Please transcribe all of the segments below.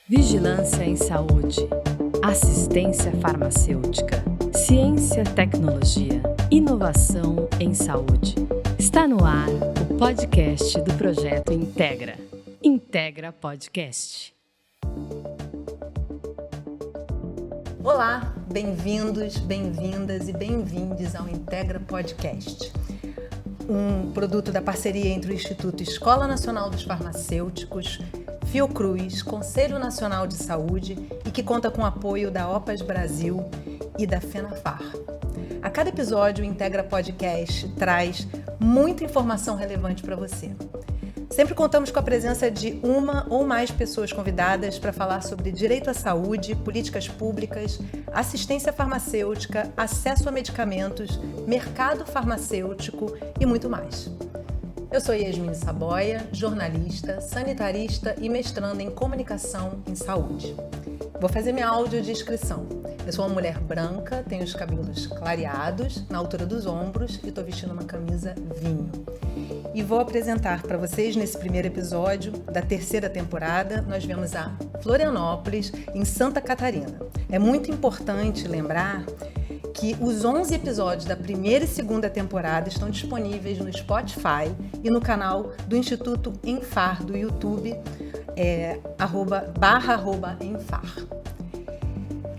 Vigilância em saúde, assistência farmacêutica, ciência, tecnologia, inovação em saúde. Está no ar o podcast do projeto Integra. Integra Podcast. Olá, bem-vindos, bem-vindas e bem-vindes ao Integra Podcast, um produto da parceria entre o Instituto Escola Nacional dos Farmacêuticos, Fiocruz, Conselho Nacional de Saúde e que conta com o apoio da OPAS Brasil e da FENAFAR. A cada episódio, o Integra Podcast traz muita informação relevante para você. Sempre contamos com a presença de uma ou mais pessoas convidadas para falar sobre direito à saúde, políticas públicas, assistência farmacêutica, acesso a medicamentos, mercado farmacêutico e muito mais. Eu sou Yasmin Saboia, jornalista, sanitarista e mestranda em comunicação em saúde. Vou fazer minha audiodescrição. Eu sou uma mulher branca, tenho os cabelos clareados, na altura dos ombros e estou vestindo uma camisa vinho. E vou apresentar para vocês, nesse primeiro episódio da terceira temporada, nós vemos a Florianópolis, em Santa Catarina. É muito importante lembrar que os 11 episódios da primeira e segunda temporada estão disponíveis no Spotify e no canal do Instituto Enfar, do YouTube, @Enfar.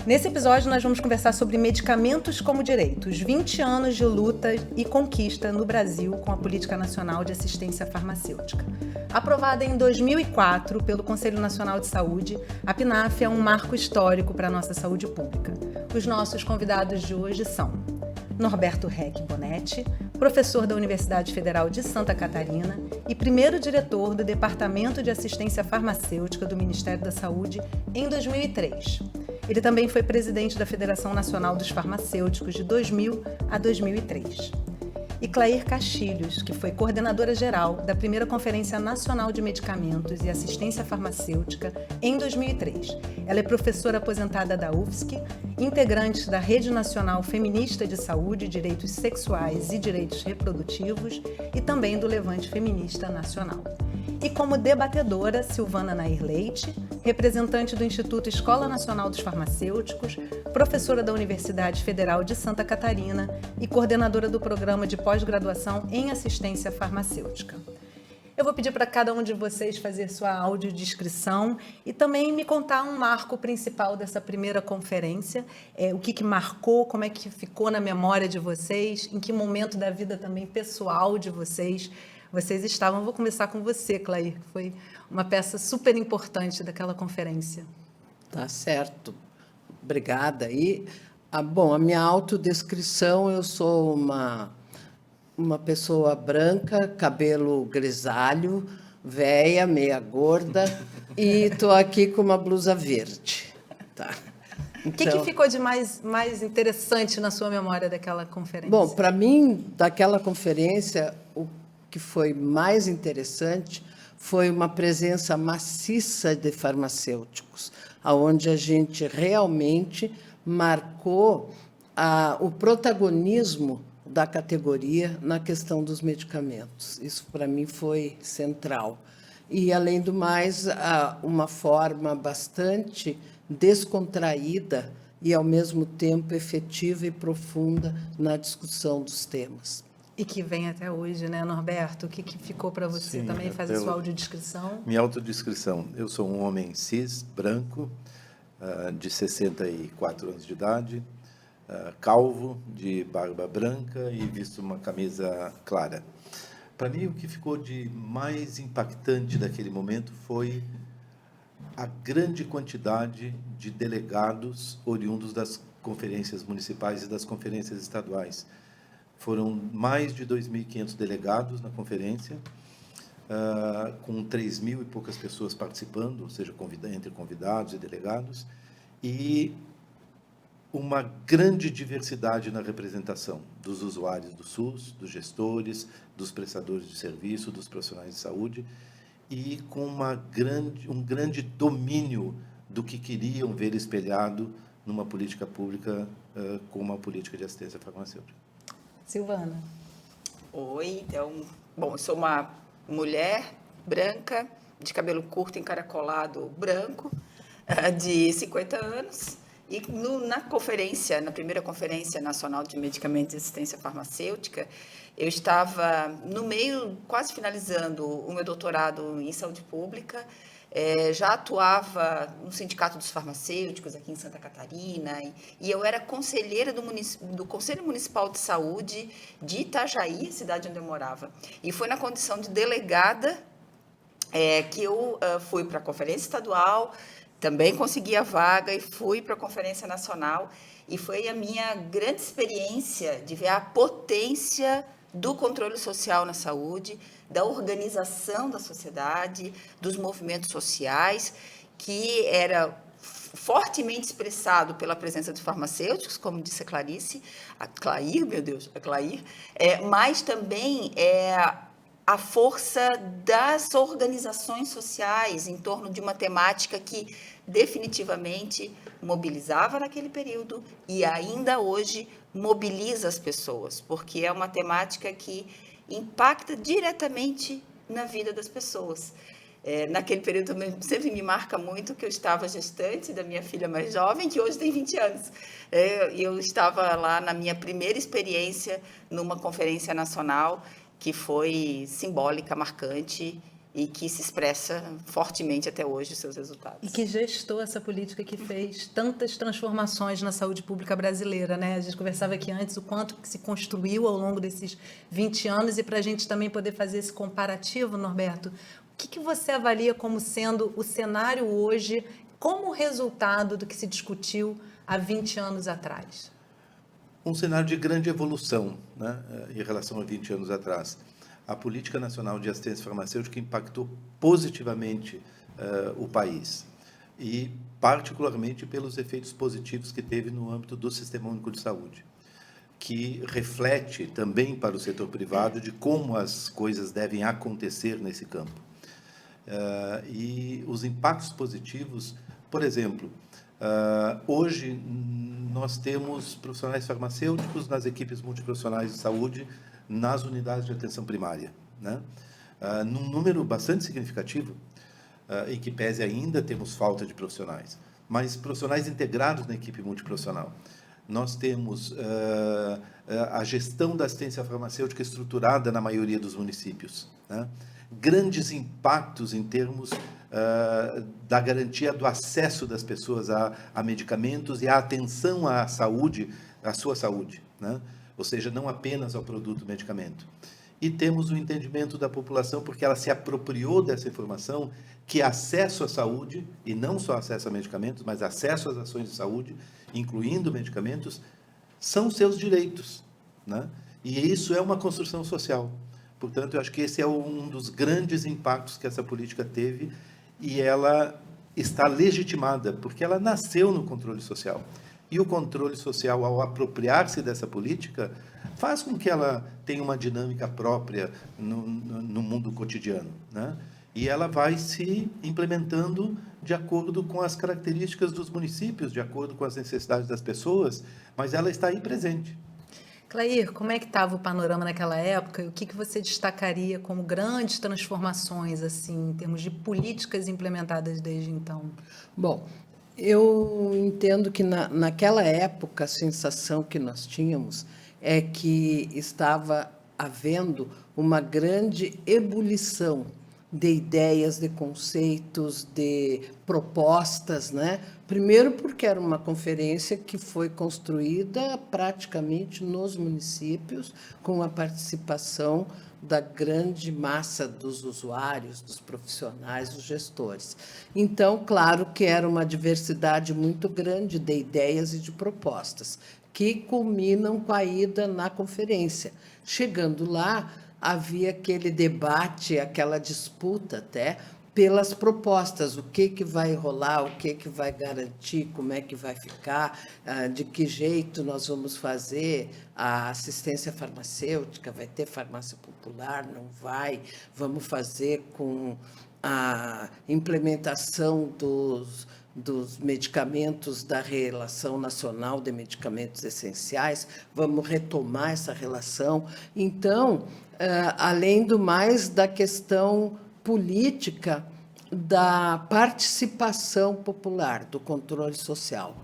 Nesse episódio, nós vamos conversar sobre medicamentos como direito, os 20 anos de luta e conquista no Brasil com a Política Nacional de Assistência Farmacêutica. Aprovada em 2004 pelo Conselho Nacional de Saúde, a PNAF é um marco histórico para a nossa saúde pública. Os nossos convidados de hoje são Norberto Reck Bonetti, professor da Universidade Federal de Santa Catarina e primeiro diretor do Departamento de Assistência Farmacêutica do Ministério da Saúde em 2003. Ele também foi presidente da Federação Nacional dos Farmacêuticos de 2000 a 2003. E Clair Castilhos, que foi coordenadora geral da primeira Conferência Nacional de Medicamentos e Assistência Farmacêutica em 2003. Ela é professora aposentada da UFSC, integrante da Rede Nacional Feminista de Saúde, Direitos Sexuais e Direitos Reprodutivos e também do Levante Feminista Nacional. E como debatedora, Silvana Nair Leite, representante do Instituto Escola Nacional dos Farmacêuticos, professora da Universidade Federal de Santa Catarina e coordenadora do Programa de Pós-Graduação em Assistência Farmacêutica. Eu vou pedir para cada um de vocês fazer sua audiodescrição e também me contar um marco principal dessa primeira conferência, o que marcou, como é que ficou na memória de vocês, em que momento da vida também pessoal de vocês estavam. Vou começar com você, Clair, que foi uma peça super importante daquela conferência. Tá certo. Obrigada. E, a minha autodescrição, eu sou uma pessoa branca, cabelo grisalho, véia, meia gorda, e estou aqui com uma blusa verde. Tá. O que ficou de mais interessante na sua memória daquela conferência? Bom, para mim, daquela conferência, o que foi mais interessante foi uma presença maciça de farmacêuticos, onde a gente realmente marcou o protagonismo da categoria na questão dos medicamentos. Isso, para mim, foi central. E, além do mais, uma forma bastante descontraída e, ao mesmo tempo, efetiva e profunda na discussão dos temas. E que vem até hoje, né, Norberto? O que ficou para você? Sim, também fazer sua audiodescrição? Minha autodescrição. Eu sou um homem cis, branco, de 64 anos de idade, calvo, de barba branca e visto uma camisa clara. Para mim, o que ficou de mais impactante daquele momento foi a grande quantidade de delegados oriundos das conferências municipais e das conferências estaduais. Foram mais de 2.500 delegados na conferência, com 3.000 e poucas pessoas participando, ou seja, entre convidados e delegados, e uma grande diversidade na representação dos usuários do SUS, dos gestores, dos prestadores de serviço, dos profissionais de saúde, e com um grande domínio do que queriam ver espelhado numa política pública como a política de assistência farmacêutica. Silvana. Oi, então, eu sou uma mulher branca, de cabelo curto, encaracolado, branco, de 50 anos. E na primeira Conferência Nacional de Medicamentos e Assistência Farmacêutica, eu estava no meio, quase finalizando o meu doutorado em saúde pública, já atuava no Sindicato dos Farmacêuticos aqui em Santa Catarina, e eu era conselheira do Conselho Municipal de Saúde de Itajaí, cidade onde eu morava. E foi na condição de delegada que eu fui para a Conferência Estadual, também consegui a vaga e fui para a Conferência Nacional, e foi a minha grande experiência de ver a potência do controle social na saúde, da organização da sociedade, dos movimentos sociais, que era fortemente expressado pela presença dos farmacêuticos, como disse a Clair, mas também a força das organizações sociais em torno de uma temática que definitivamente mobilizava naquele período e ainda hoje mobiliza as pessoas, porque é uma temática que impacta diretamente na vida das pessoas. Naquele período também sempre me marca muito que eu estava gestante da minha filha mais jovem, que hoje tem 20 anos. Eu estava lá na minha primeira experiência numa conferência nacional que foi simbólica, marcante e que se expressa fortemente até hoje os seus resultados. E que gestou essa política que fez tantas transformações na saúde pública brasileira, né? A gente conversava aqui antes o quanto que se construiu ao longo desses 20 anos, e para a gente também poder fazer esse comparativo, Norberto, o que você avalia como sendo o cenário hoje, como resultado do que se discutiu há 20 anos atrás? Um cenário de grande evolução, né, em relação a 20 anos atrás. A Política Nacional de Assistência Farmacêutica impactou positivamente o país, e particularmente pelos efeitos positivos que teve no âmbito do Sistema Único de Saúde, que reflete também para o setor privado de como as coisas devem acontecer nesse campo. E os impactos positivos, por exemplo, hoje nós temos profissionais farmacêuticos nas equipes multiprofissionais de saúde, nas unidades de atenção primária, né? Num número bastante significativo, em que pese ainda temos falta de profissionais, mas profissionais integrados na equipe multiprofissional. Nós temos a gestão da assistência farmacêutica estruturada na maioria dos municípios, né? Grandes impactos em termos da garantia do acesso das pessoas a medicamentos e a atenção à saúde, à sua saúde, né? Ou seja, não apenas ao produto medicamento. E temos o entendimento da população, porque ela se apropriou dessa informação, que acesso à saúde, e não só acesso a medicamentos, mas acesso às ações de saúde, incluindo medicamentos, são seus direitos, né? E isso é uma construção social. Portanto, eu acho que esse é um dos grandes impactos que essa política teve, e ela está legitimada, porque ela nasceu no controle social. E o controle social, ao apropriar-se dessa política, faz com que ela tenha uma dinâmica própria no mundo cotidiano, né? E ela vai se implementando de acordo com as características dos municípios, de acordo com as necessidades das pessoas, mas ela está aí presente. Clair, como é que estava o panorama naquela época e o que você destacaria como grandes transformações, assim, em termos de políticas implementadas desde então? Bom, eu entendo que naquela época a sensação que nós tínhamos é que estava havendo uma grande ebulição de ideias, de conceitos, de propostas, né? Primeiro porque era uma conferência que foi construída praticamente nos municípios, com a participação da grande massa dos usuários, dos profissionais, dos gestores. Então, claro que era uma diversidade muito grande de ideias e de propostas, que culminam com a ida na conferência. Chegando lá, havia aquele debate, aquela disputa até pelas propostas, o que vai rolar, o que vai garantir, como é que vai ficar, de que jeito nós vamos fazer a assistência farmacêutica, vai ter farmácia popular, não vai, vamos fazer com a implementação dos medicamentos da Relação Nacional de Medicamentos Essenciais, vamos retomar essa relação. Então, além do mais, da questão política, da participação popular, do controle social.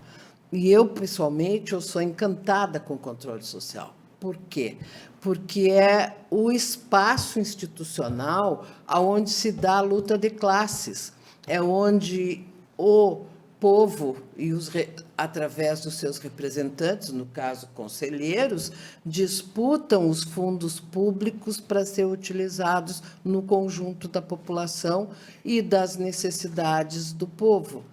E eu, pessoalmente, eu sou encantada com o controle social. Por quê? Porque é o espaço institucional onde se dá a luta de classes, é onde o povo, através dos seus representantes, no caso, conselheiros, disputam os fundos públicos para ser utilizados no conjunto da população e das necessidades do povo.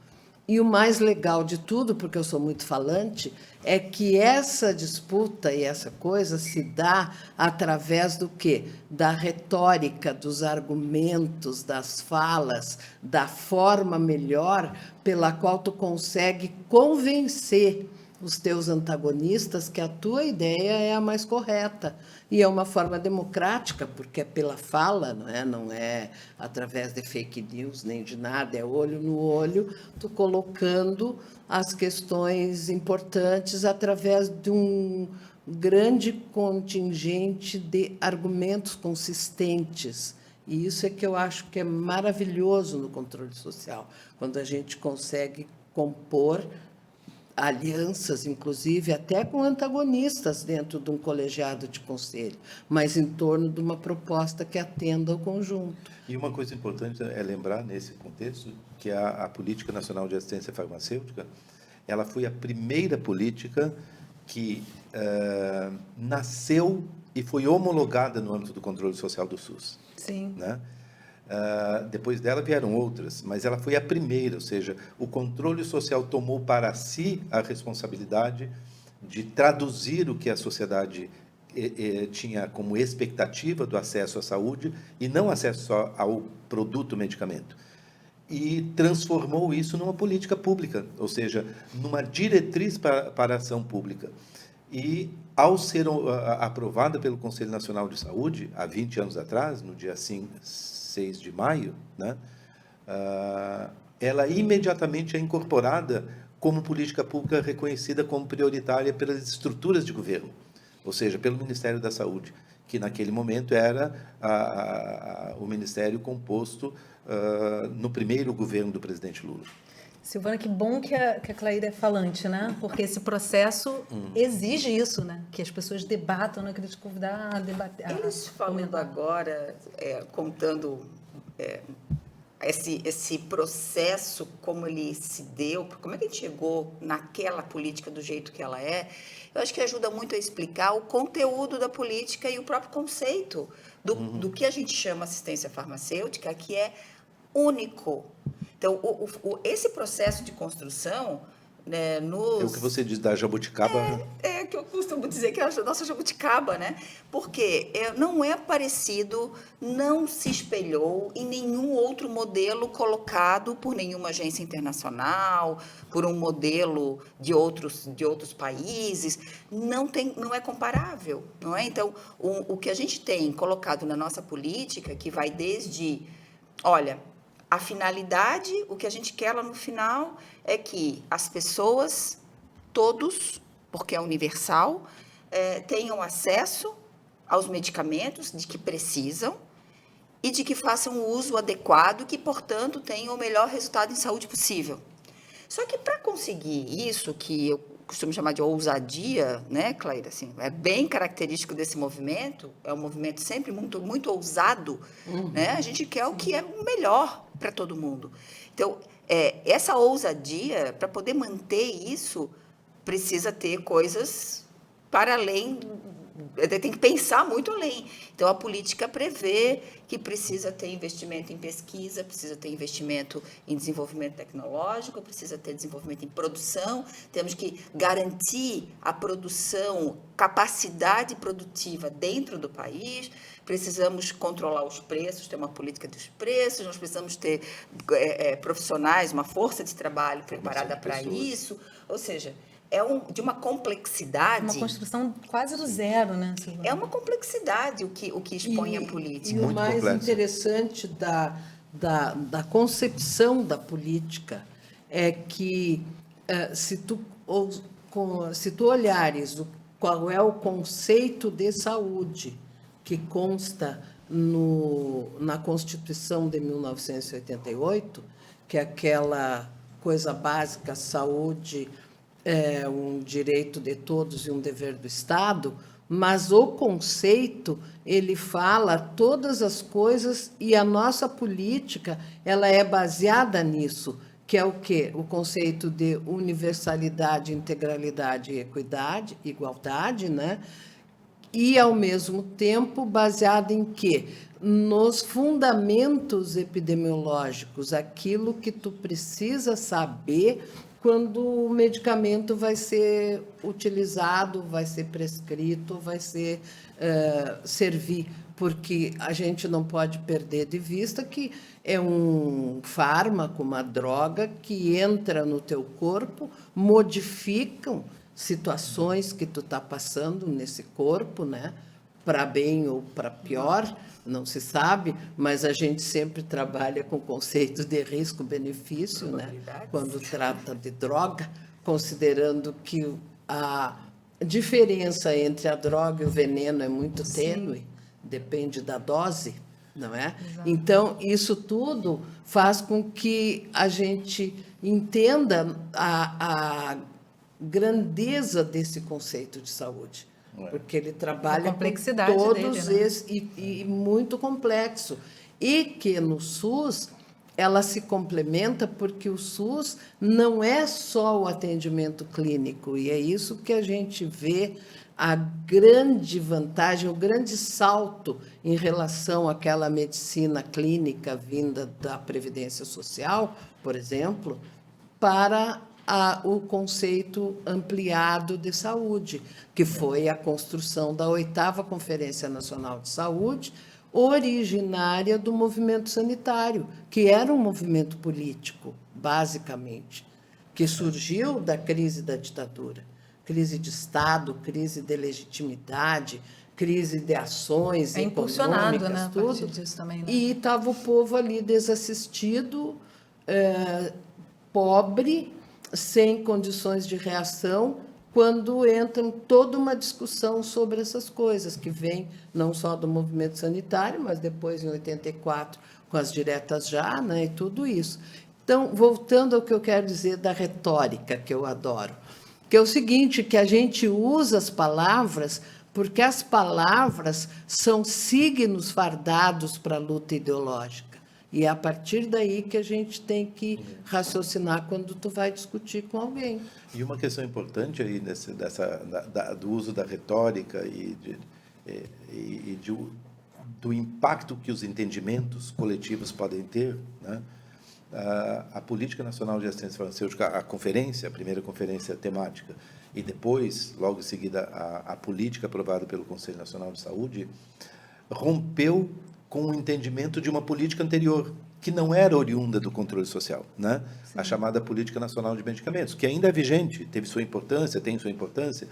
E o mais legal de tudo, porque eu sou muito falante, é que essa disputa e essa coisa se dá através do quê? Da retórica, dos argumentos, das falas, da forma melhor pela qual tu consegue convencer os teus antagonistas que a tua ideia é a mais correta. E é uma forma democrática, porque é pela fala, não é através de fake news, nem de nada, é olho no olho, tu colocando as questões importantes através de um grande contingente de argumentos consistentes. E isso é que eu acho que é maravilhoso no controle social, quando a gente consegue compor alianças, inclusive, até com antagonistas dentro de um colegiado de conselho, mas em torno de uma proposta que atenda ao conjunto. E uma coisa importante é lembrar, nesse contexto, que a Política Nacional de Assistência Farmacêutica, ela foi a primeira política que nasceu e foi homologada no âmbito do controle social do SUS. Sim. Né? Depois dela vieram outras, mas ela foi a primeira, ou seja, o controle social tomou para si a responsabilidade de traduzir o que a sociedade tinha como expectativa do acesso à saúde e não acesso só ao produto medicamento. E transformou isso numa política pública, ou seja, numa diretriz para a ação pública. E, ao ser aprovada pelo Conselho Nacional de Saúde, há 20 anos atrás, no dia 6 de maio, né, ela imediatamente é incorporada como política pública reconhecida como prioritária pelas estruturas de governo, ou seja, pelo Ministério da Saúde, que naquele momento era o ministério composto no primeiro governo do presidente Lula. Silvana, que bom que a Claíra é falante, né? Porque esse processo exige isso, né? Que as pessoas debatam, não acredito convidar a debater. Eles falando agora, contando esse processo, como ele se deu, como é que a gente chegou naquela política do jeito que ela é, eu acho que ajuda muito a explicar o conteúdo da política e o próprio conceito do que a gente chama assistência farmacêutica, que é único. Então, esse processo de construção, né, É o que você diz da jabuticaba. É que eu costumo dizer que é a nossa jabuticaba, né? Porque não é parecido, não se espelhou em nenhum outro modelo colocado por nenhuma agência internacional, por um modelo de outros países. Não é comparável, não é? Então, o que a gente tem colocado na nossa política, que vai desde, olha, a finalidade, o que a gente quer lá no final é que as pessoas, todos, porque é universal, tenham acesso aos medicamentos de que precisam e de que façam o uso adequado, que, portanto, tenham o melhor resultado em saúde possível. Só que para conseguir isso, que eu costumo chamar de ousadia, né, Claíra? Assim, é bem característico desse movimento, é um movimento sempre muito, muito ousado, né? A gente quer o que é melhor para todo mundo. Então, essa ousadia, para poder manter isso, precisa ter coisas para além, tem que pensar muito além. Então, a política prevê que precisa ter investimento em pesquisa, precisa ter investimento em desenvolvimento tecnológico, precisa ter desenvolvimento em produção, temos que garantir a produção, capacidade produtiva dentro do país, precisamos controlar os preços, ter uma política dos preços, nós precisamos ter profissionais, uma força de trabalho preparada para isso, ou seja, de uma complexidade. Uma construção quase do zero, né, Silvana? É uma complexidade o que expõe a política. E o mais interessante da concepção da política é que, se tu olhares qual é o conceito de saúde que consta na Constituição de 1988, que é aquela coisa básica, saúde é um direito de todos e um dever do Estado, mas o conceito, ele fala todas as coisas e a nossa política, ela é baseada nisso, que é o quê? O conceito de universalidade, integralidade e equidade, igualdade, né? E, ao mesmo tempo, baseado em quê? Nos fundamentos epidemiológicos, aquilo que tu precisa saber quando o medicamento vai ser utilizado, vai ser prescrito, vai ser servir, porque a gente não pode perder de vista que é um fármaco, uma droga que entra no teu corpo, modificam situações que tu está passando nesse corpo, né? Para bem ou para pior, não se sabe, mas a gente sempre trabalha com o conceito de risco-benefício, né? Quando trata de droga, considerando que a diferença entre a droga e o veneno é muito tênue, depende da dose, não é? Exato. Então, isso tudo faz com que a gente entenda a grandeza desse conceito de saúde, porque ele trabalha a complexidade com todos dele, né? esses e muito complexo, e que no SUS ela se complementa porque o SUS não é só o atendimento clínico, e é isso que a gente vê a grande vantagem, o grande salto em relação àquela medicina clínica vinda da Previdência Social, por exemplo, para o conceito ampliado de saúde, que foi a construção da 8ª Conferência Nacional de Saúde, originária do movimento sanitário, que era um movimento político, basicamente, que surgiu da crise da ditadura, crise de Estado, crise de legitimidade, crise de ações impulsionado, econômicas, né, a tudo, partir disso também, né? E estava o povo ali desassistido, pobre, sem condições de reação, quando entra toda uma discussão sobre essas coisas, que vem não só do movimento sanitário, mas depois, em 84, com as diretas já, né, e tudo isso. Então, voltando ao que eu quero dizer da retórica, que eu adoro, que é o seguinte, que a gente usa as palavras porque as palavras são signos fardados para a luta ideológica. E é a partir daí que a gente tem que raciocinar quando tu vai discutir com alguém. E uma questão importante aí do uso da retórica do impacto que os entendimentos coletivos podem ter, né? A Política Nacional de Assistência Farmacêutica, a conferência, a primeira conferência temática, e depois, logo em seguida, a política aprovada pelo Conselho Nacional de Saúde, rompeu com o entendimento de uma política anterior, que não era oriunda do controle social, né? A chamada Política Nacional de Medicamentos, que ainda é vigente, teve sua importância, tem sua importância,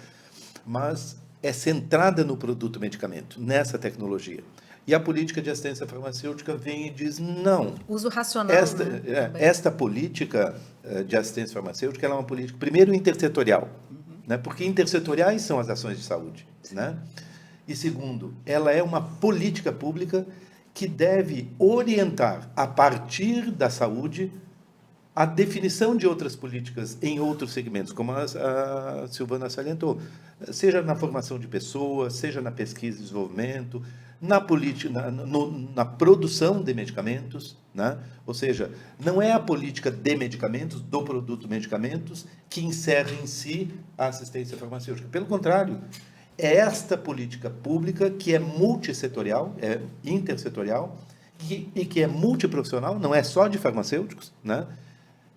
mas é centrada no produto medicamento, nessa tecnologia. E a política de assistência farmacêutica vem e diz, não. Uso racional. Esta política de assistência farmacêutica ela é uma política, primeiro, intersetorial, né? Porque intersetoriais são as ações de saúde, né? E segundo, ela é uma política pública que deve orientar, a partir da saúde, a definição de outras políticas em outros segmentos, como a Silvana salientou, seja na formação de pessoas, seja na pesquisa e desenvolvimento, na produção de medicamentos, né? Ou seja, não é a política de medicamentos, do produto medicamentos, que encerra em si a assistência farmacêutica. Pelo contrário, é esta política pública que é multissetorial, é intersetorial, e que é multiprofissional, não é só de farmacêuticos, né?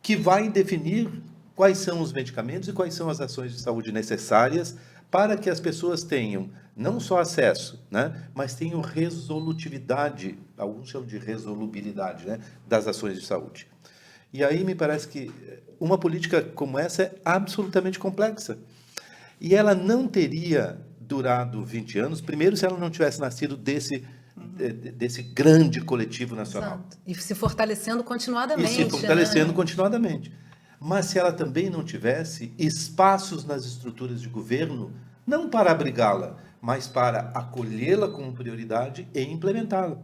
Que vai definir quais são os medicamentos e quais são as ações de saúde necessárias para que as pessoas tenham não só acesso, né, mas tenham resolutividade, alguns chamam de resolubilidade, né, das ações de saúde. E aí me parece que uma política como essa é absolutamente complexa. E ela não teria durado 20 anos, primeiro, se ela não tivesse nascido desse grande coletivo nacional. Exato. E se fortalecendo continuadamente. Continuadamente. Mas se ela também não tivesse espaços nas estruturas de governo, não para abrigá-la, mas para acolhê-la como prioridade e implementá-la.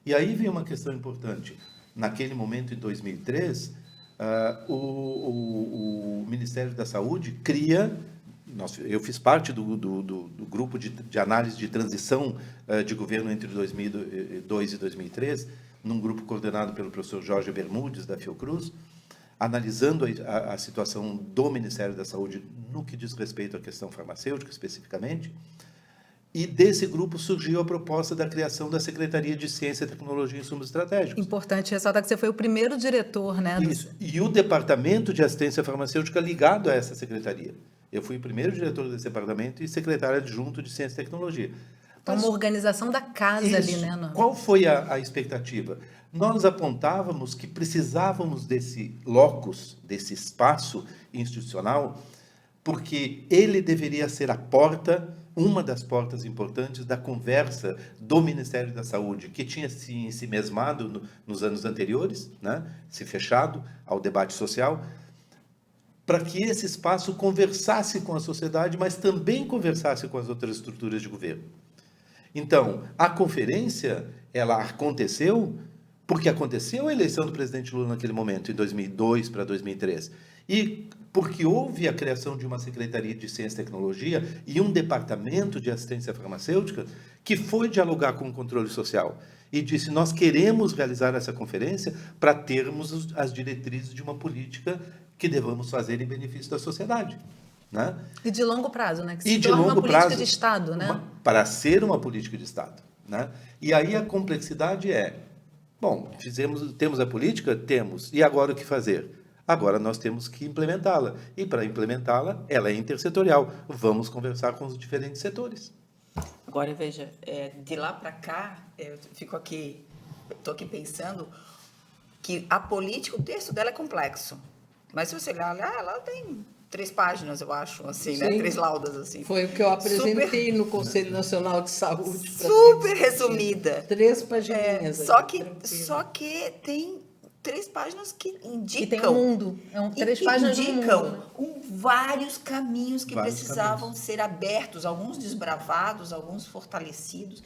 E aí vem uma questão importante. Naquele momento, em 2003, o Ministério da Saúde cria... Eu fiz parte do grupo de análise de transição de governo entre 2002 e 2003, num grupo coordenado pelo professor Jorge Bermudes, da Fiocruz, analisando a situação do Ministério da Saúde no que diz respeito à questão farmacêutica, especificamente. E desse grupo surgiu a proposta da criação da Secretaria de Ciência, Tecnologia e Insumos Estratégicos. Importante ressaltar que você foi o primeiro diretor, né? Isso. E o Departamento de Assistência Farmacêutica ligado a essa secretaria. Eu fui o primeiro diretor desse departamento e secretário adjunto de Ciência e Tecnologia. Então, uma organização da casa ali, né? Não? Qual foi a expectativa? Nós apontávamos que precisávamos desse locus, desse espaço institucional, porque ele deveria ser a porta, uma das portas importantes da conversa do Ministério da Saúde, que tinha se ensimesmado nos anos anteriores, né? Se fechado ao debate social, para que esse espaço conversasse com a sociedade, mas também conversasse com as outras estruturas de governo. Então, a conferência, ela aconteceu porque aconteceu a eleição do presidente Lula naquele momento, em 2002 para 2003, e porque houve a criação de uma Secretaria de Ciência e Tecnologia e um Departamento de Assistência Farmacêutica que foi dialogar com o controle social e disse, nós queremos realizar essa conferência para termos as diretrizes de uma política que devamos fazer em benefício da sociedade. Né? E de longo prazo, né? Que se torna uma política de Estado, né? Para ser uma política de Estado. Né? E aí a complexidade é, bom, temos a política? Temos. E agora o que fazer? Agora nós temos que implementá-la. E para implementá-la, ela é intersetorial. Vamos conversar com os diferentes setores. Agora, veja, de lá para cá, eu estou aqui pensando que a política, o texto dela é complexo. Mas se você olhar, ela tem 3 páginas, eu acho, assim, né? 3 laudas, assim. Foi o que eu apresentei no Conselho Nacional de Saúde. Super resumida. 3 pagininhas. Só que tem 3 páginas que indicam... E tem um mundo. 3 páginas indicam do mundo, né? vários caminhos que precisavam ser abertos, alguns desbravados, alguns fortalecidos.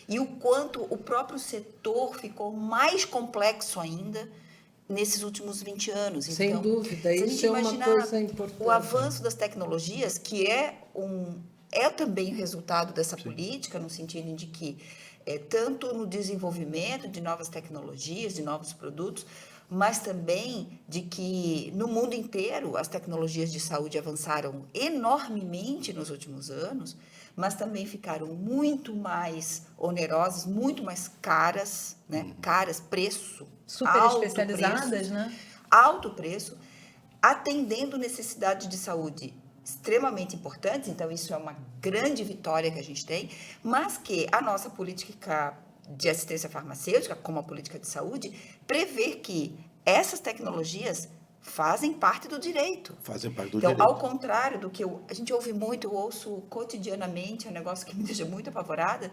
E o quanto o próprio setor ficou mais complexo ainda nesses últimos 20 anos. Sem dúvida, isso é uma coisa importante. O avanço das tecnologias, que é também o resultado dessa política, no sentido de que, tanto no desenvolvimento de novas tecnologias, de novos produtos, mas também de que, no mundo inteiro, as tecnologias de saúde avançaram enormemente nos últimos anos, mas também ficaram muito mais onerosas, muito mais caras, né? Caras, preço, super especializadas, preço, né? Alto preço, atendendo necessidades de saúde extremamente importantes. Então, isso é uma grande vitória que a gente tem, mas que a nossa política de assistência farmacêutica, como a política de saúde, prevê que essas tecnologias fazem parte do direito. Fazem parte do então, direito. Ao contrário do que a gente ouve muito, eu ouço cotidianamente, é um negócio que me deixa muito apavorada,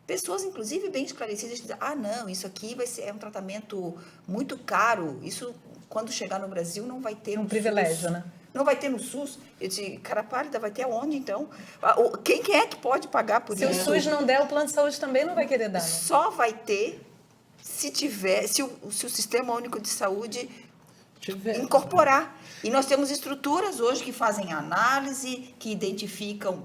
pessoas, inclusive, bem esclarecidas, dizem, não, isso aqui é um tratamento muito caro, isso, quando chegar no Brasil, não vai ter um privilégio, SUS. Né? Não vai ter no SUS. Eu disse, cara pálida, vai ter aonde, então? Quem é que pode pagar por isso? Se o SUS não der, o plano de saúde também não vai querer dar. Né? Só vai ter se o Sistema Único de Saúde incorporar. E nós temos estruturas hoje que fazem análise, que identificam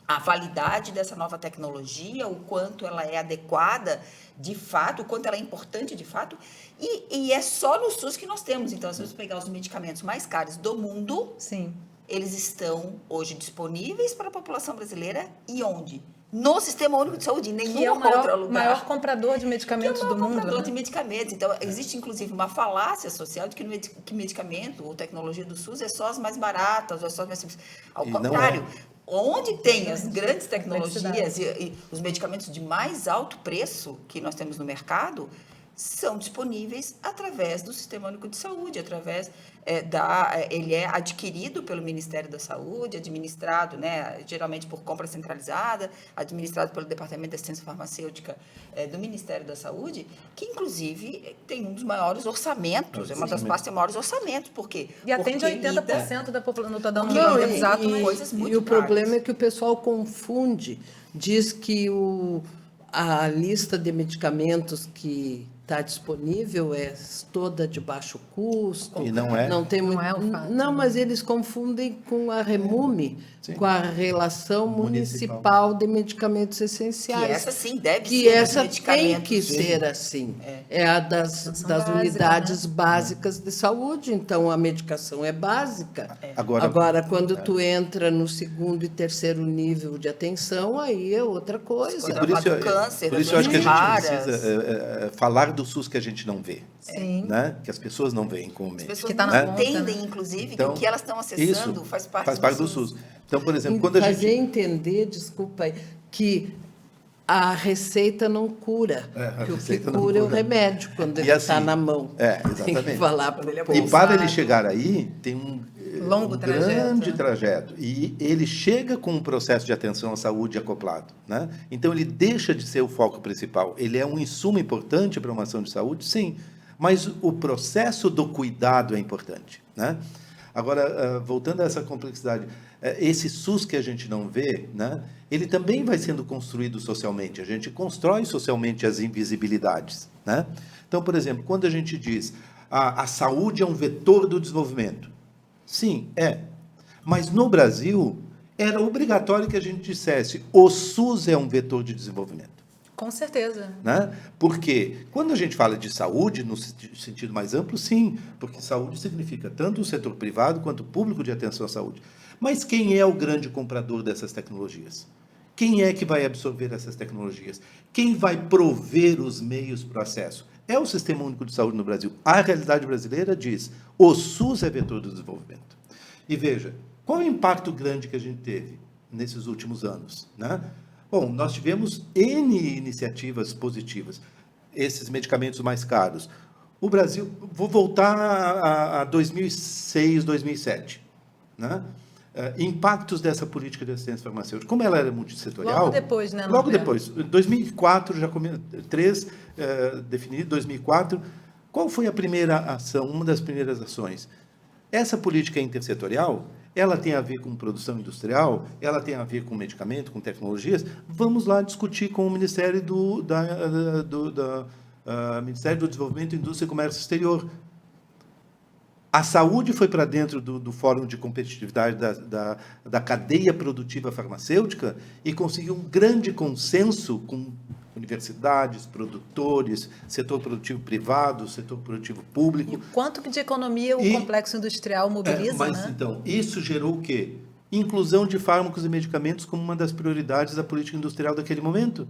a validade dessa nova tecnologia, o quanto ela é adequada de fato, o quanto ela é importante de fato, e é só no SUS que nós temos. Então, se você pegar os medicamentos mais caros do mundo, sim, eles estão hoje disponíveis para a população brasileira e onde? No Sistema Único de Saúde, em nenhum outro lugar. O maior comprador de medicamentos do mundo. O maior comprador de medicamentos. Então, existe, inclusive, uma falácia social de que medicamento ou tecnologia do SUS é só as mais baratas, ou é só as mais simples. Ao contrário, onde tem as grandes tecnologias e os medicamentos de mais alto preço que nós temos no mercado, são disponíveis através do Sistema Único de Saúde, ele é adquirido pelo Ministério da Saúde, administrado, né, geralmente por compra centralizada, administrado pelo Departamento de Assistência Farmacêutica do Ministério da Saúde, que inclusive tem um dos maiores orçamentos, é uma das pastas que tem maiores orçamentos, por quê? E atende Porque 80% da população, não estou dando um Não, número exato, mas coisas muito e o caras. problema é que o pessoal confunde, diz que a lista de medicamentos que está disponível é toda de baixo custo. E não é. Não tem Não muito, é o fato, não, né? mas eles confundem com a REMUME, Sim. com a Relação Municipal de Medicamentos Essenciais. Que essa sim deve Que ser essa dos tem medicamentos. que ser assim. É a das básica, unidades né? básicas de saúde, então a medicação é básica. Agora, Quando tu entra no segundo e terceiro nível de atenção, aí é outra coisa. Por isso, do câncer, por isso das eu acho que a gente raras. precisa falar do SUS que a gente não vê. Sim. Né? Que as pessoas não veem como As médico. pessoas Que tá não na ponta, entendem, né? inclusive, Então, que o que elas estão acessando isso faz parte do SUS. Então, por exemplo, quando a Fazer gente... entender, desculpa aí, que a receita não cura. A que o que receita não cura é o cura. remédio, quando E ele está assim, na mão. Tem que exatamente. falar pro Ele é povo. E para ele chegar aí, tem um Longo trajeto, grande né? trajeto. E ele chega com um processo de atenção à saúde acoplado. Né? Então, ele deixa de ser o foco principal. Ele é um insumo importante para uma ação de saúde, sim, mas o processo do cuidado é importante. Né? Agora, voltando a essa complexidade, esse SUS que a gente não vê, né, ele também vai sendo construído socialmente. A gente constrói socialmente as invisibilidades. Né? Então, por exemplo, quando a gente diz a saúde é um vetor do desenvolvimento, sim, é. Mas no Brasil, era obrigatório que a gente dissesse o SUS é um vetor de desenvolvimento. Com certeza. Né? Porque quando a gente fala de saúde, no sentido mais amplo, sim, porque saúde significa tanto o setor privado quanto o público de atenção à saúde. Mas quem é o grande comprador dessas tecnologias? Quem é que vai absorver essas tecnologias? Quem vai prover os meios para o acesso? É o Sistema Único de Saúde no Brasil. A realidade brasileira diz o SUS é vetor do desenvolvimento. E veja, qual é o impacto grande que a gente teve nesses últimos anos? Né? Bom, nós tivemos N iniciativas positivas. Esses medicamentos mais caros. O Brasil, vou voltar a 2006, 2007. Né? Impactos dessa política de assistência farmacêutica. Como ela era multissetorial... Logo depois, né? Logo depois. Em 2004, já definido, 2004. Qual foi a primeira ação, uma das primeiras ações? Essa política intersetorial, ela tem a ver com produção industrial, ela tem a ver com medicamento, com tecnologias. Vamos lá discutir com o Ministério Ministério do Desenvolvimento, Indústria e Comércio Exterior. A saúde foi para dentro do Fórum de Competitividade da cadeia produtiva farmacêutica e conseguiu um grande consenso com universidades, produtores, setor produtivo privado, setor produtivo público. E o quanto de economia o complexo industrial mobiliza, mas, né? então, isso gerou o quê? Inclusão de fármacos e medicamentos como uma das prioridades da política industrial daquele momento.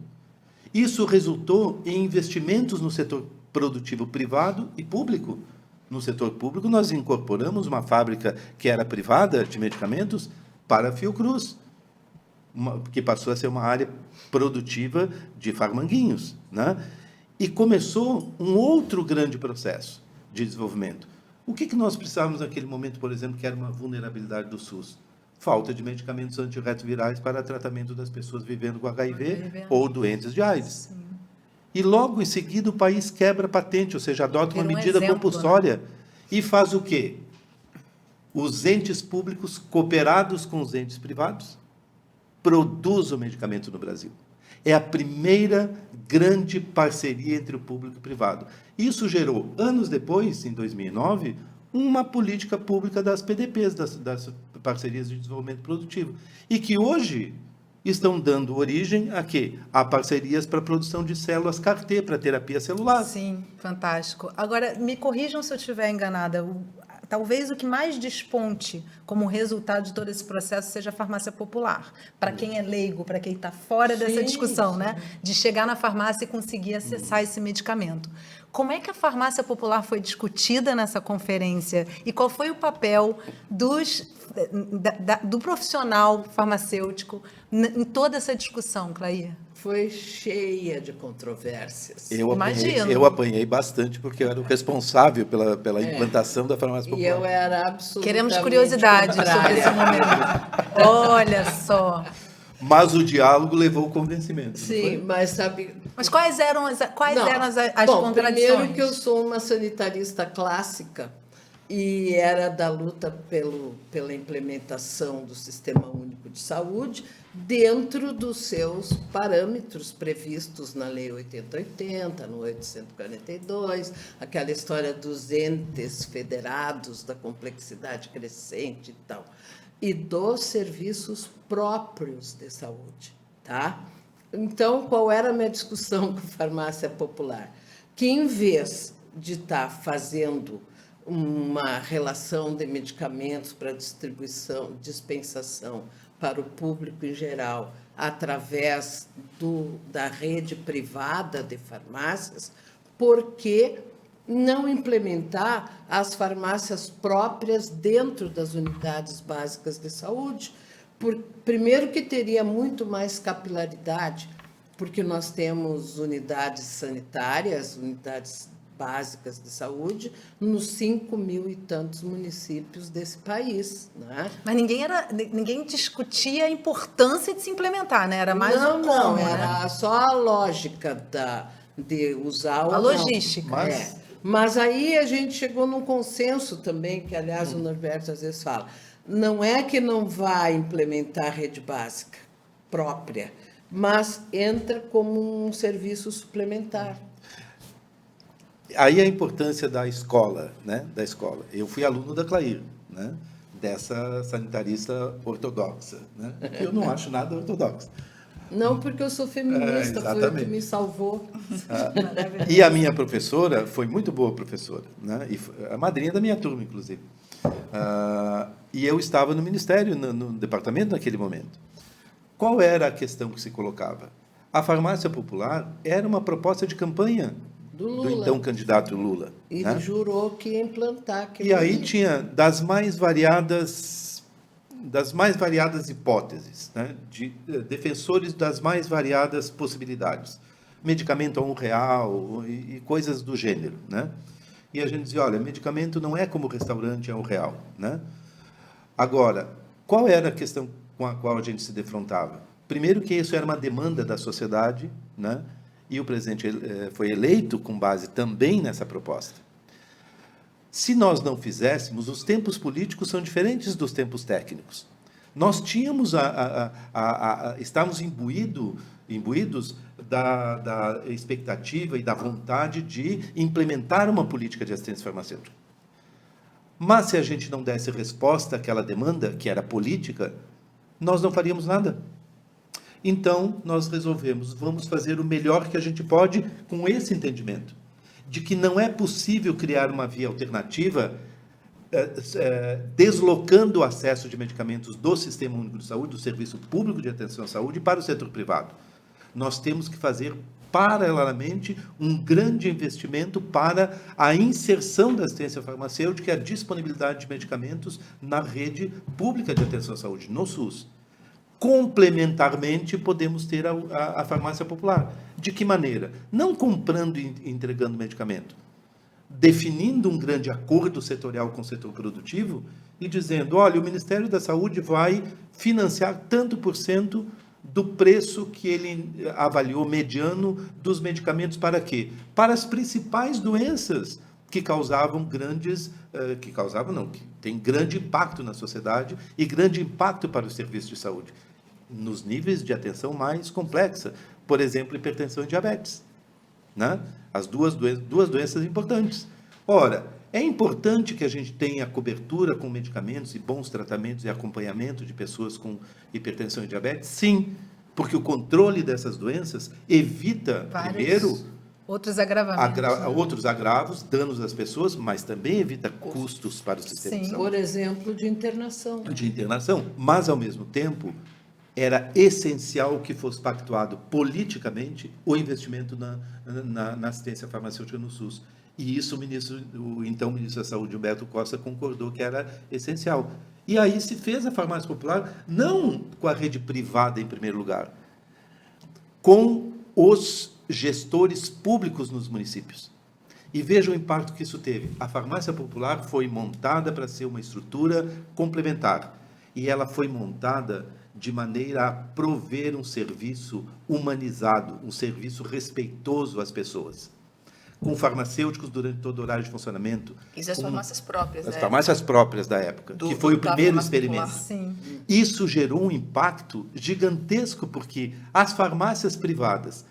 Isso resultou em investimentos no setor produtivo privado e público. No setor público, nós incorporamos uma fábrica que era privada de medicamentos para a Fiocruz, que passou a ser uma área produtiva de farmanguinhos. Né? E começou um outro grande processo de desenvolvimento. O que nós precisávamos naquele momento, por exemplo, que era uma vulnerabilidade do SUS? Falta de medicamentos antirretrovirais para tratamento das pessoas vivendo com HIV ou doentes de AIDS. Sim. E logo em seguida o país quebra a patente, ou seja, adota uma medida compulsória. Né? E faz o quê? Os entes públicos, cooperados com os entes privados, produzem o medicamento no Brasil. É a primeira grande parceria entre o público e o privado. Isso gerou, anos depois, em 2009, uma política pública das PDPs, das parcerias de desenvolvimento produtivo, e que hoje estão dando origem a quê? A parcerias para a produção de células CAR-T, para terapia celular. Sim, fantástico. Agora, me corrijam se eu estiver enganada. Talvez o que mais desponte como resultado de todo esse processo seja a farmácia popular. Para quem é leigo, para quem está fora dessa discussão, né? De chegar na farmácia e conseguir acessar esse medicamento. Como é que a farmácia popular foi discutida nessa conferência e qual foi o papel do profissional farmacêutico em toda essa discussão, Clair? Foi cheia de controvérsias. Eu apanhei bastante, porque eu era o responsável pela implantação da farmácia popular. E eu era absolutamente Queremos curiosidade sobre esse momento. Olha só. Mas o diálogo levou ao convencimento. Sim, mas sabe... Mas quais eram as contradições? Primeiro que eu sou uma sanitarista clássica e era da luta pela implementação do Sistema Único de Saúde dentro dos seus parâmetros previstos na Lei 8080, no 842, aquela história dos entes federados, da complexidade crescente e tal, e dos serviços próprios de saúde, tá? Então, qual era a minha discussão com a farmácia popular? Que, em vez de estar fazendo uma relação de medicamentos para dispensação para o público em geral, através da rede privada de farmácias, por que não implementar as farmácias próprias dentro das unidades básicas de saúde? Primeiro que teria muito mais capilaridade, porque nós temos unidades sanitárias, unidades básicas de saúde, nos 5.000 e tantos municípios desse país, né? Mas ninguém discutia a importância de se implementar, né? Era mais não, era só a lógica de usar a logística. Mas aí a gente chegou num consenso também, que, aliás, o Norberto às vezes fala, não é que não vai implementar a rede básica própria, mas entra como um serviço suplementar. Aí a importância da escola, né? Da escola. Eu fui aluno da Clair, né? Dessa sanitarista ortodoxa, né? Eu não acho nada ortodoxo. Não, porque eu sou feminista, foi o que me salvou. E a minha professora foi muito boa professora, né? E a madrinha da minha turma, inclusive. E eu estava no ministério, no departamento naquele momento. Qual era a questão que se colocava? A farmácia popular era uma proposta de campanha do então candidato Lula. Ele, né? Jurou que ia implantar. E aí tinha das mais variadas hipóteses, né? De defensores das mais variadas possibilidades. Medicamento a R$1 e coisas do gênero, né? E a gente dizia, olha, medicamento não é como restaurante a R$1, né? Agora, qual era a questão com a qual a gente se defrontava? Primeiro que isso era uma demanda da sociedade, né? E o presidente foi eleito com base também nessa proposta. Se nós não fizéssemos, os tempos políticos são diferentes dos tempos técnicos. Nós tínhamos estávamos imbuídos da expectativa e da vontade de implementar uma política de assistência farmacêutica. Mas se a gente não desse resposta àquela demanda, que era política, nós não faríamos nada. Então, nós resolvemos, vamos fazer o melhor que a gente pode com esse entendimento, de que não é possível criar uma via alternativa deslocando o acesso de medicamentos do Sistema Único de Saúde, do Serviço Público de Atenção à Saúde, para o setor privado. Nós temos que fazer, paralelamente, um grande investimento para a inserção da assistência farmacêutica e a disponibilidade de medicamentos na rede pública de atenção à saúde, no SUS. Complementarmente, podemos ter a farmácia popular. De que maneira? Não comprando e entregando medicamento, definindo um grande acordo setorial com o setor produtivo e dizendo, olha, o Ministério da Saúde vai financiar tanto por cento do preço que ele avaliou mediano dos medicamentos para quê? Para as principais doenças que tem grande impacto na sociedade e grande impacto para o serviço de saúde, nos níveis de atenção mais complexa, por exemplo, hipertensão e diabetes, né? As duas doenças importantes. Ora, é importante que a gente tenha cobertura com medicamentos e bons tratamentos e acompanhamento de pessoas com hipertensão e diabetes? Sim, porque o controle dessas doenças evita, primeiro, outros agravamentos. Outros agravos, danos às pessoas, mas também evita custos para o sistema de saúde. Por exemplo, de internação. Mas, ao mesmo tempo, era essencial que fosse pactuado politicamente o investimento na assistência farmacêutica no SUS. E isso o então ministro da Saúde, Humberto Costa, concordou que era essencial. E aí se fez a farmácia popular, não com a rede privada em primeiro lugar, com os gestores públicos nos municípios. E veja o impacto que isso teve. A farmácia popular foi montada para ser uma estrutura complementar. E ela foi montada de maneira a prover um serviço humanizado, um serviço respeitoso às pessoas. Com farmacêuticos durante todo o horário de funcionamento. Isso as farmácias próprias, As né? farmácias próprias da época, que foi o primeiro experimento. Sim. Isso gerou um impacto gigantesco, porque as farmácias privadas,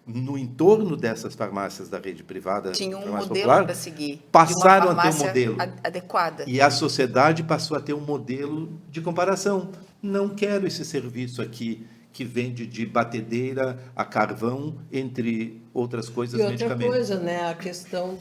no entorno dessas farmácias da rede privada, Tinha um farmácia modelo popular, para seguir. passaram de uma a ter um farmácia modelo. adequada. E a sociedade passou a ter um modelo de comparação. Não quero esse serviço aqui que vende de batedeira a carvão, entre outras coisas, E outra medicamentos. coisa, né, a questão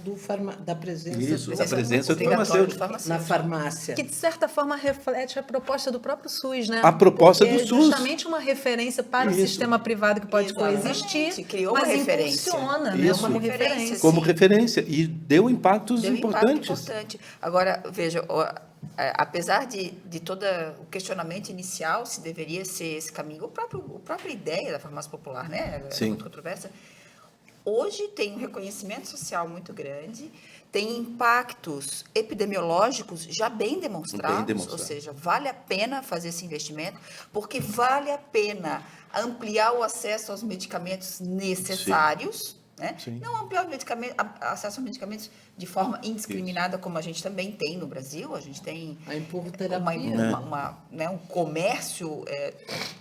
da presença Isso, do da presença do obrigatória farmacêutico. na farmácia. Que, de certa forma, reflete a proposta do próprio SUS, né? A proposta Porque do é SUS. justamente uma referência para Isso. o sistema privado que pode Exatamente. coexistir, Criou uma mas referência. impulsiona, né? Isso. Uma Referência, referência. Como sim. referência. E deu impactos Deu um impacto importantes. importante. Agora, veja, apesar de todo o questionamento inicial se deveria ser esse caminho, a própria ideia da farmácia popular, né? É Sim. muito controversa. Hoje tem um reconhecimento social muito grande, tem impactos epidemiológicos já bem demonstrados, ou seja, vale a pena fazer esse investimento, porque vale a pena ampliar o acesso aos medicamentos necessários, né? Sim. Não ampliar o acesso aos medicamentos de forma indiscriminada, como a gente também tem no Brasil. A gente tem A empurroterapia. um comércio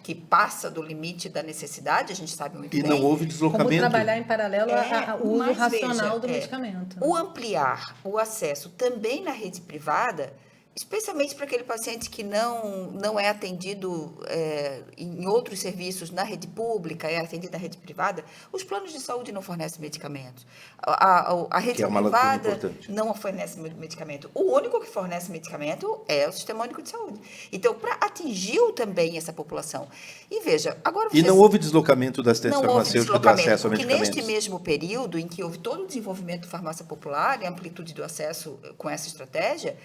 que passa do limite da necessidade, a gente sabe muito E bem. não houve Como deslocamento. trabalhar em paralelo ao uso Mas racional veja, do medicamento. O ampliar o acesso também na rede privada, especialmente para aquele paciente que não é atendido em outros serviços na rede pública, é atendido na rede privada, os planos de saúde não fornecem medicamentos. A rede Que é uma lacuna privada importante. não fornece medicamento. O único que fornece medicamento é o Sistema Único de Saúde. Então, para atingir também essa população. E veja, agora E não houve deslocamento da assistência não houve farmacêutica do deslocamento, acesso a porque medicamentos. neste mesmo período em que houve todo o desenvolvimento da farmácia popular e a amplitude do acesso com essa estratégia,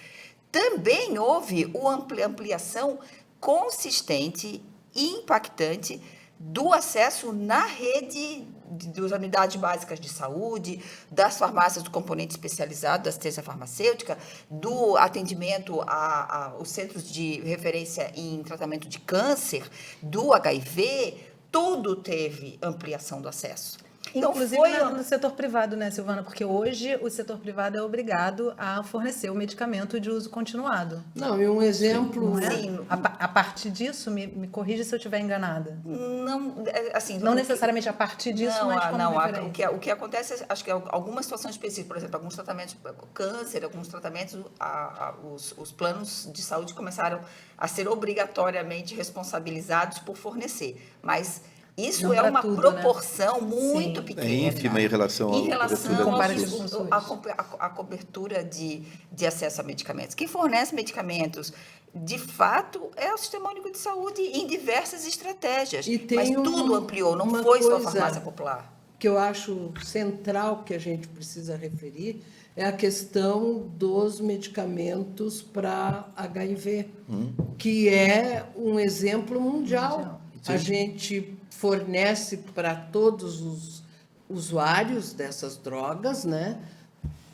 também houve uma ampliação consistente e impactante do acesso na rede das unidades básicas de saúde, das farmácias do componente especializado da assistência farmacêutica, do atendimento aos centros de referência em tratamento de câncer, do HIV, tudo teve ampliação do acesso. Então, Inclusive no setor privado, né, Silvana? Porque hoje o setor privado é obrigado a fornecer o medicamento de uso continuado. Não, e um exemplo... Não é? Sim. A partir disso, me corrija se eu estiver enganada. Não, assim, Não necessariamente a partir disso, mas como referência. O que acontece, acho que algumas situações específicas, por exemplo, alguns tratamentos, câncer, alguns tratamentos, os planos de saúde começaram a ser obrigatoriamente responsabilizados por fornecer, mas isso Não é pra uma tudo, proporção muito Sim. pequena. É ínfima em relação à cobertura de acesso a medicamentos. Quem fornece medicamentos, de fato, é o Sistema Único de Saúde em diversas estratégias. Mas tudo ampliou, não foi só a farmácia popular. Que eu acho central que a gente precisa referir é a questão dos medicamentos para HIV, que é um exemplo mundial. A gente fornece para todos os usuários dessas drogas, né,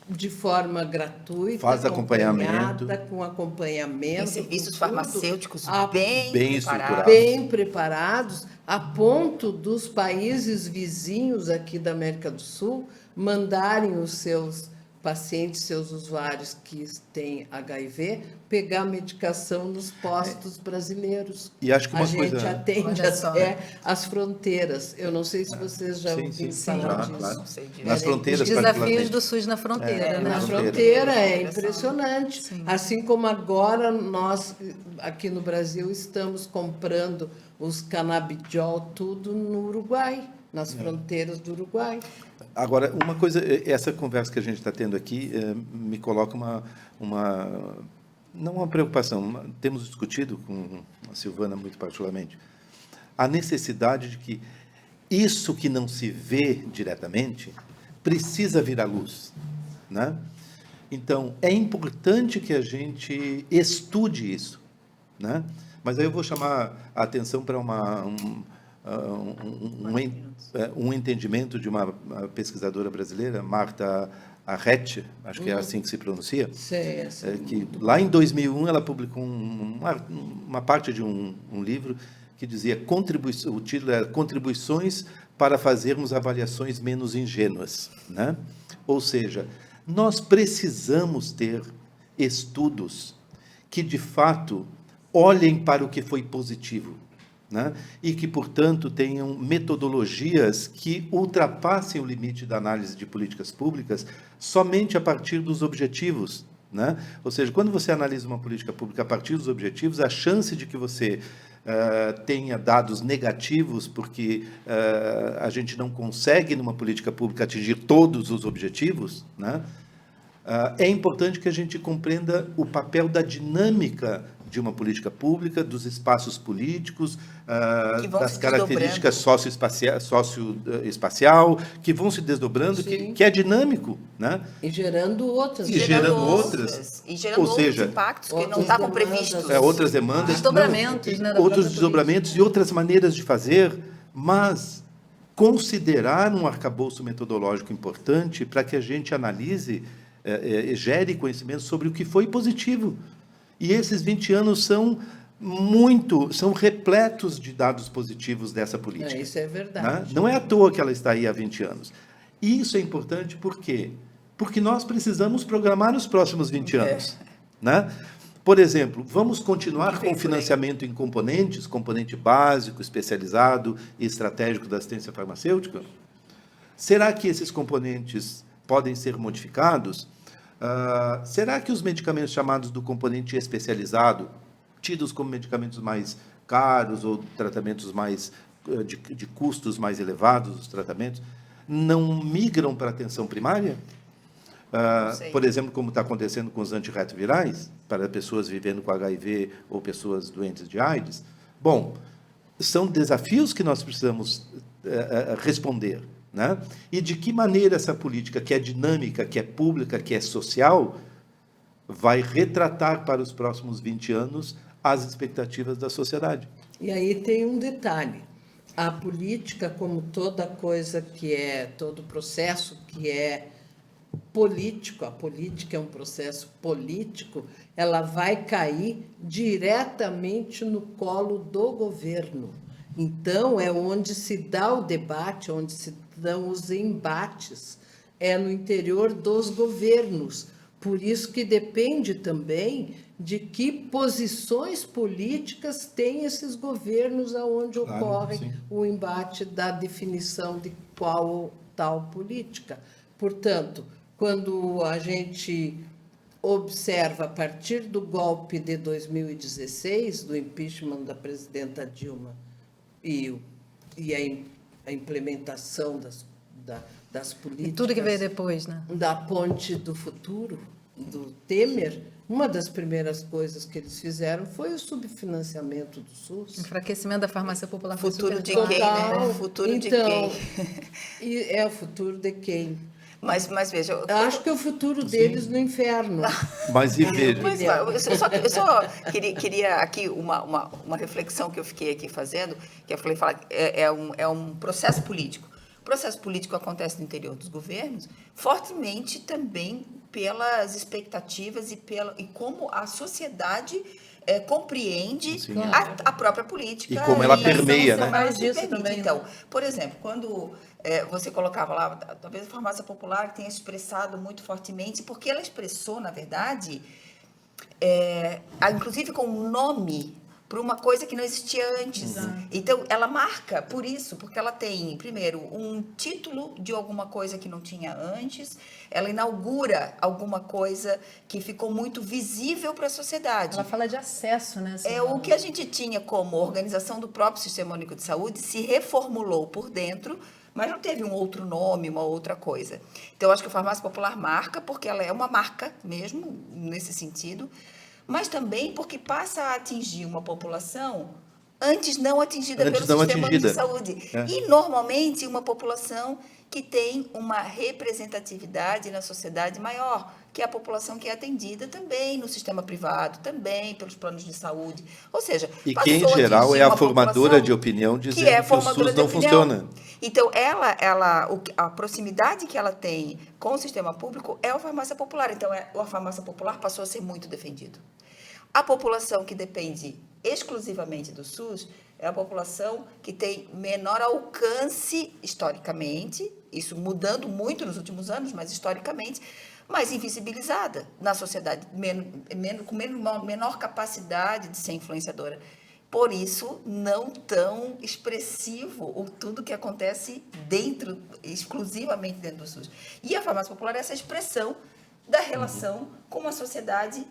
de forma gratuita, faz acompanhamento, com acompanhamento, tem serviços com farmacêuticos bem preparados, a ponto dos países vizinhos aqui da América do Sul mandarem os seus pacientes, seus usuários que têm HIV, pegar medicação nos postos brasileiros. E acho que uma gente coisa... atende até as fronteiras. Eu não sei se vocês já ouviram falar disso. Claro. Não sei direito. Nas fronteiras, Os desafios particularmente. do SUS na fronteira, né? Na fronteira é impressionante. Sim. Assim como agora nós, aqui no Brasil, estamos comprando os canabidiol tudo no Uruguai, nas fronteiras do Uruguai. Agora, uma coisa, essa conversa que a gente está tendo aqui me coloca não uma preocupação, temos discutido com a Silvana muito particularmente, a necessidade de que isso que não se vê diretamente precisa vir à luz, né? Então, é importante que a gente estude isso, né? Mas aí eu vou chamar a atenção para um entendimento de uma pesquisadora brasileira, Marta Arrett, acho que é assim que se pronuncia, que lá em 2001 ela publicou uma parte de um livro que dizia, o título era Contribuições para fazermos avaliações menos ingênuas, né? Ou seja, nós precisamos ter estudos que, de fato, olhem para o que foi positivo, né? E que, portanto, tenham metodologias que ultrapassem o limite da análise de políticas públicas somente a partir dos objetivos, né? Ou seja, quando você analisa uma política pública a partir dos objetivos, a chance de que você tenha dados negativos, porque a gente não consegue, numa política pública, atingir todos os objetivos, né? É importante que a gente compreenda o papel da dinâmica de uma política pública, dos espaços políticos, das características socioespacial, que vão se desdobrando, que é dinâmico, né? E gerando outras. E gerando outros impactos que não estavam previstos. Outras demandas. Desdobramentos, né? Outros desdobramentos e outras maneiras de fazer, mas considerar um arcabouço metodológico importante para que a gente analise, gere conhecimento sobre o que foi positivo. E esses 20 anos são repletos de dados positivos dessa política. Isso é verdade. Né? Não é à toa que ela está aí há 20 anos. E isso é importante por quê? Porque nós precisamos programar nos próximos 20 anos. Né? Por exemplo, vamos continuar com o financiamento em componentes, componente básico, especializado e estratégico da assistência farmacêutica? Será que esses componentes podem ser modificados? Será que os medicamentos chamados do componente especializado, tidos como medicamentos mais caros ou tratamentos mais de custos mais elevados, os tratamentos, não migram para a atenção primária? Por exemplo, como está acontecendo com os antirretrovirais, para pessoas vivendo com HIV ou pessoas doentes de AIDS? Bom, são desafios que nós precisamos responder, né? E de que maneira essa política, que é dinâmica, que é pública, que é social, vai retratar para os próximos 20 anos as expectativas da sociedade? E aí tem um detalhe. A política, como toda coisa todo processo que é político, a política é um processo político, ela vai cair diretamente no colo do governo. Então, é onde se dá o debate, onde se dão os embates, é no interior dos governos. Por isso que depende também de que posições políticas têm esses governos aonde ocorre o embate da definição de qual tal política. Portanto, quando a gente observa, a partir do golpe de 2016, do impeachment da presidenta Dilma, e a implementação das políticas... E tudo que veio depois, né? Da ponte do futuro, do Temer, uma das primeiras coisas que eles fizeram foi o subfinanciamento do SUS. Enfraquecimento da farmácia popular. Futuro de quem, né? Futuro de quem? É o futuro de quem? Mas veja... Eu acho que é o futuro deles no inferno. Mas e veja... Eu só queria aqui uma reflexão que eu fiquei aqui fazendo, que eu falei, é um processo político. O processo político acontece no interior dos governos, fortemente também pelas expectativas e como a sociedade compreende a própria política. E como ela permeia, né? Mais disso também. Então, por exemplo, quando você colocava lá, talvez a farmácia popular tenha expressado muito fortemente, porque ela expressou, na verdade, inclusive com um nome para uma coisa que não existia antes. Então, ela marca por isso, porque ela tem, primeiro, um título de alguma coisa que não tinha antes, ela inaugura alguma coisa que ficou muito visível para a sociedade. Ela fala de acesso, né? O que a gente tinha como organização do próprio Sistema Único de Saúde se reformulou por dentro, mas não teve um outro nome, uma outra coisa. Então, eu acho que a farmácia popular marca, porque ela é uma marca mesmo, nesse sentido, mas também porque passa a atingir uma população antes não atingida pelo sistema de saúde. E, normalmente, uma população que tem uma representatividade na sociedade maior, que é a população que é atendida também no sistema privado, também pelos planos de saúde. Ou seja, e que, em geral, é a formadora de opinião dizendo que o SUS não funciona. Então, a proximidade que ela tem com o sistema público é a farmácia popular. Então, a farmácia popular passou a ser muito defendido. A população que depende exclusivamente do SUS é a população que tem menor alcance historicamente, isso mudando muito nos últimos anos, mas historicamente, mais invisibilizada na sociedade, com menor capacidade de ser influenciadora. Por isso, não tão expressivo tudo que acontece exclusivamente dentro do SUS. E a farmácia popular é essa expressão da relação com a sociedade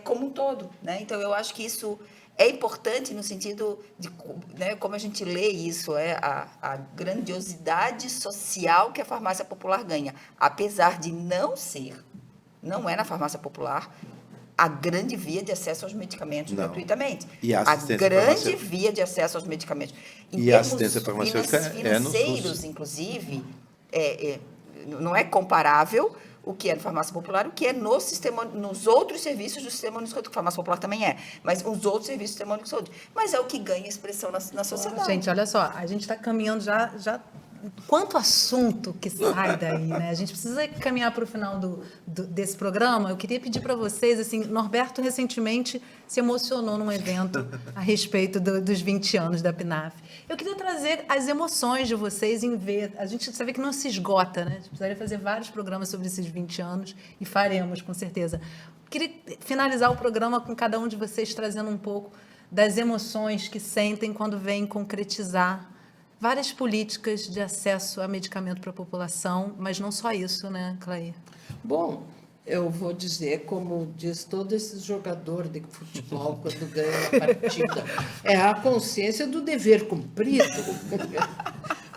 como um todo, né? Então, eu acho que isso é importante no sentido de, né, como a gente lê isso, a grandiosidade social que a farmácia popular ganha, apesar de não é na farmácia popular a grande via de acesso aos medicamentos gratuitamente. E a grande via de acesso aos medicamentos. Em a assistência farmacêutica financeiros, inclusive, não é comparável o que é na farmácia popular, o que é nos outros serviços do Sistema Único de Saúde, que a farmácia popular também mas os outros serviços do Sistema Único de Saúde. Mas é o que ganha expressão na sociedade. Gente, olha só, a gente está caminhando já quanto assunto que sai daí, né? A gente precisa caminhar para o final desse programa. Eu queria pedir para vocês, assim, Norberto recentemente se emocionou num evento a respeito dos 20 anos da PNAF. Eu queria trazer as emoções de vocês em ver. A gente sabe que não se esgota, né? A gente precisaria fazer vários programas sobre esses 20 anos e faremos, com certeza. Queria finalizar o programa com cada um de vocês trazendo um pouco das emoções que sentem quando vêm concretizar várias políticas de acesso a medicamento para a população, mas não só isso, né, Clair? Bom, eu vou dizer, como diz todo esse jogador de futebol quando ganha uma partida, é a consciência do dever cumprido.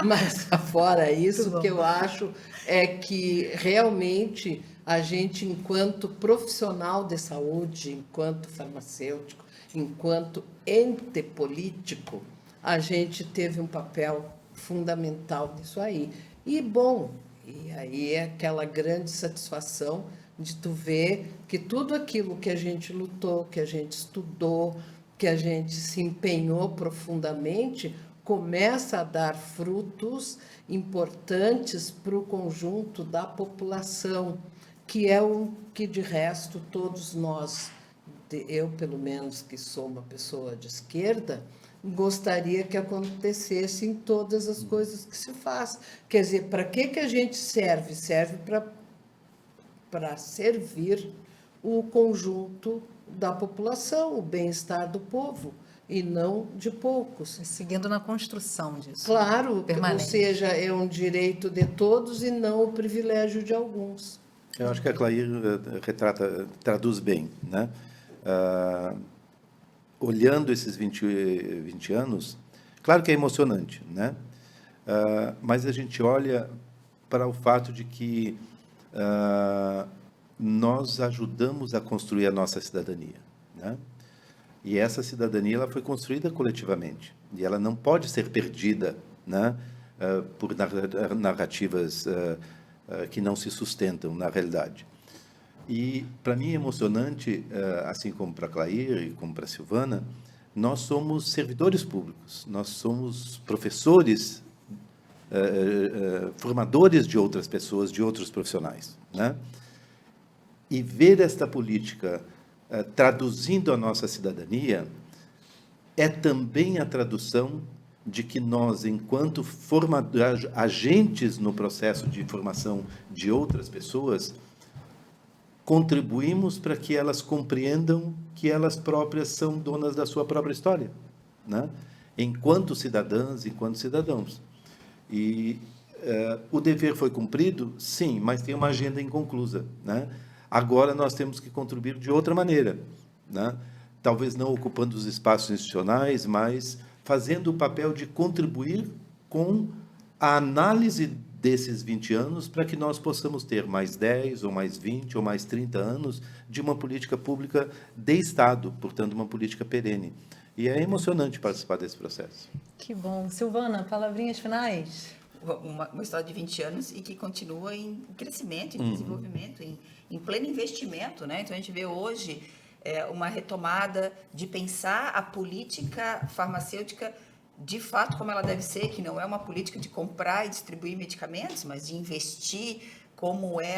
Mas, fora isso, o que eu acho é que, realmente, a gente, enquanto profissional de saúde, enquanto farmacêutico, enquanto ente político, a gente teve um papel fundamental nisso aí. E, bom, e aí é aquela grande satisfação de tu ver que tudo aquilo que a gente lutou, que a gente estudou, que a gente se empenhou profundamente, começa a dar frutos importantes para o conjunto da população, que é o que, de resto, todos nós, eu, pelo menos, que sou uma pessoa de esquerda, gostaria que acontecesse em todas as coisas que se faz. Quer dizer, para que a gente serve? Serve para servir o conjunto da população, o bem-estar do povo, e não de poucos. Seguindo na construção disso. Claro, ou seja, é um direito de todos e não o privilégio de alguns. Eu acho que a Clair traduz bem, né? Olhando esses 20 anos, claro que é emocionante, né? Mas a gente olha para o fato de que nós ajudamos a construir a nossa cidadania, né? E essa cidadania ela foi construída coletivamente e ela não pode ser perdida, né? Por narrativas que não se sustentam na realidade. E, para mim, é emocionante, assim como para a Clair e como para a Silvana, nós somos servidores públicos, nós somos professores, formadores de outras pessoas, de outros profissionais, né? E ver esta política traduzindo a nossa cidadania é também a tradução de que nós, enquanto agentes no processo de formação de outras pessoas, contribuímos para que elas compreendam que elas próprias são donas da sua própria história, né? Enquanto cidadãs, enquanto cidadãos. E o dever foi cumprido? Sim, mas tem uma agenda inconclusa, né? Agora nós temos que contribuir de outra maneira, né? Talvez não ocupando os espaços institucionais, mas fazendo o papel de contribuir com a análise desses 20 anos para que nós possamos ter mais 10, ou mais 20, ou mais 30 anos de uma política pública de Estado, portanto, uma política perene. E é emocionante participar desse processo. Que bom. Silvana, palavrinhas finais? Uma história de 20 anos e que continua em crescimento, em desenvolvimento, em pleno investimento, né? Então, a gente vê hoje uma retomada de pensar a política farmacêutica de fato como ela deve ser, que não é uma política de comprar e distribuir medicamentos, mas de investir como é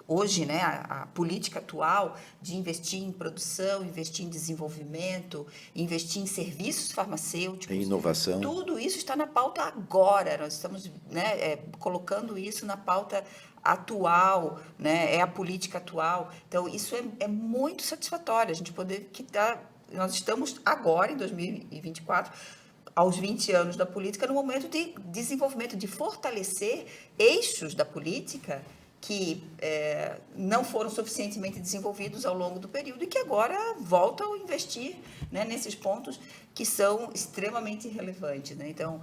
hoje, né, a política atual de investir em produção, investir em desenvolvimento, investir em serviços farmacêuticos. Em inovação. Tudo isso está na pauta agora. Nós estamos, né, colocando isso na pauta atual, né, é a política atual. Então, isso é muito satisfatório, a gente poder nós estamos agora, em 2024, aos 20 anos da política, no momento de desenvolvimento, de fortalecer eixos da política que não foram suficientemente desenvolvidos ao longo do período e que agora voltam a investir, né, nesses pontos que são extremamente relevantes, né? Então,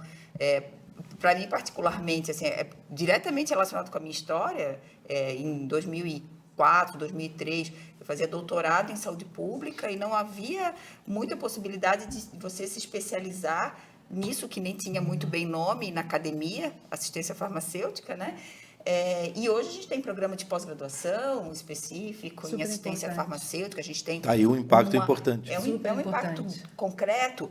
para mim, particularmente, assim, é diretamente relacionado com a minha história. Em 2004, 2003, eu fazia doutorado em saúde pública e não havia muita possibilidade de você se especializar nisso, que nem tinha muito bem nome na academia, assistência farmacêutica, né? E hoje a gente tem programa de pós-graduação específico em assistência farmacêutica, a gente tem... Tá aí um impacto importante. É um impacto concreto,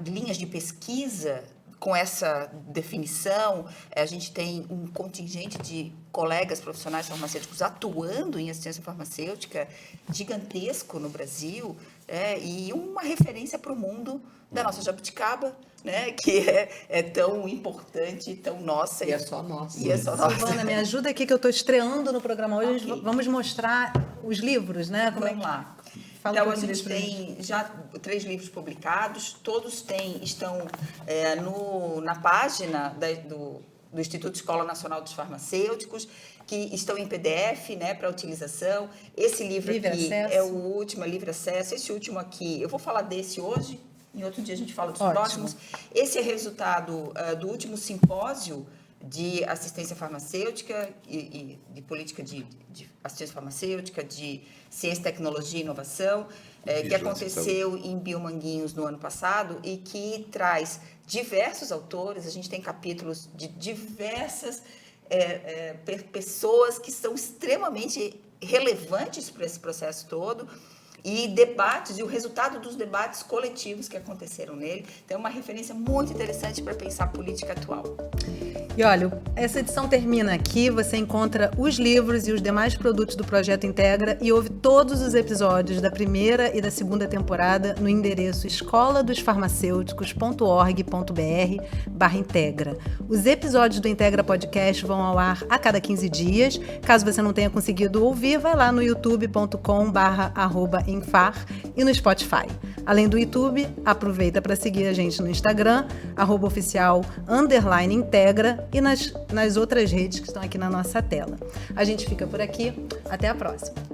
linhas de pesquisa com essa definição, a gente tem um contingente de colegas profissionais farmacêuticos atuando em assistência farmacêutica gigantesco no Brasil, e uma referência para o mundo da nossa jabuticaba, né, que é tão importante, tão nossa. E é só nossa. E é só nossa. Silvana, me ajuda aqui que eu estou estreando no programa hoje. Okay. Vamos mostrar os livros, né? Vamos lá. Então, a gente tem já 3 livros publicados, todos estão na página do Instituto Escola Nacional dos Farmacêuticos, que estão em PDF, né, para utilização. Esse livro aqui é o último, é livre acesso. Esse último aqui, eu vou falar desse hoje, em outro dia a gente fala dos próximos. Esse é resultado do último simpósio de assistência farmacêutica e de política de assistência farmacêutica, de ciência, tecnologia e inovação, que aconteceu em Biomanguinhos no ano passado e que traz diversos autores. A gente tem capítulos de diversas pessoas que são extremamente relevantes para esse processo todo, e debates, e o resultado dos debates coletivos que aconteceram nele. Então, é uma referência muito interessante para pensar a política atual. E olha, essa edição termina aqui. Você encontra os livros e os demais produtos do Projeto Integra e ouve todos os episódios da primeira e da segunda temporada no endereço escoladosfarmacêuticos.org.br/integra. Os episódios do Integra Podcast vão ao ar a cada 15 dias. Caso você não tenha conseguido ouvir, vai lá no youtube.com/@infar e no Spotify. Além do YouTube, aproveita para seguir a gente no Instagram, @oficial_integra, e nas outras redes que estão aqui na nossa tela. A gente fica por aqui. Até a próxima.